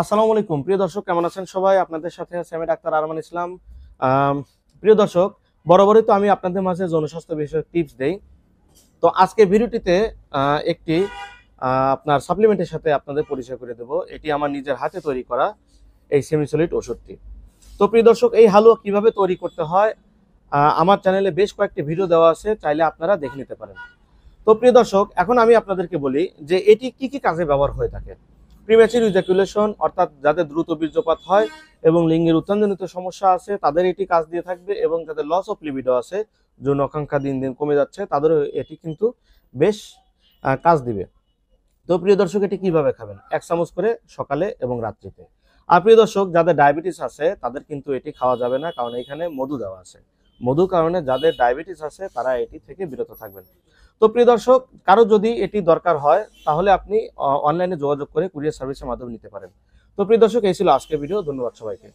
আসসালামু আলাইকুম প্রিয় দর্শক, কেমন আছেন সবাই? আপনাদের সাথে আছে আমি ডাক্তার আরমান ইসলাম। প্রিয় দর্শক, বরাবরই তো আমি আপনাদের মাঝে জনস্বাস্থ্য বিষয়ক টিপস দেই। তো আজকে ভিডিওটিতে একটি আপনার সাপ্লিমেন্টের সাথে আপনাদের পরিচয় করে দেব। এটি আমার নিজের হাতে তৈরি করা এই সেমিসলিড ওষুধটি। তো প্রিয় দর্শক, এই হালুয়া কিভাবে তৈরি করতে হয় আমার চ্যানেলে বেশ কয়েকটি ভিডিও দেওয়া আছে, চাইলে আপনারা দেখে নিতে পারেন। তো প্রিয় দর্শক, এখন আমি আপনাদেরকে বলি যে এটি কি কি কাজে ব্যবহার হয়ে থাকে। প্রিম্যাচুর ইজাকুলেশন, অর্থাৎ যাদের দ্রুত বীর্যপাত হয় এবং লিঙ্গের উত্থানজনিত সমস্যা আছে তাদের এটি কাজ দিয়ে থাকবে, এবং যাদের লস অফ লিবিডো আছে, যৌন আকাঙ্ক্ষা দিন দিন কমে যাচ্ছে, তাদেরও এটি কিন্তু বেশ কাজ দিবে। তো প্রিয় দর্শক, এটি কিভাবে খাবেন? 1 চামচ করে সকালে এবং রাত্রিতে। আর প্রিয় দর্শক, যাদের ডায়াবেটিস আছে তাদের কিন্তু এটি খাওয়া যাবে না, কারণ এখানে মধু দেওয়া আছে। মধু কারণে যাদের ডায়াবেটিস আছে তারা এটি থেকে বিরত থাকবেন। তো প্রিয় দর্শক, কারো যদি এটি দরকার হয় তাহলে আপনি অনলাইনে যোগাযোগ করে কুরিয়ার সার্ভিসের মাধ্যমে নিতে পারেন। তো প্রিয় দর্শক, এই ছিল আজকের ভিডিও। ধন্যবাদ সবাইকে।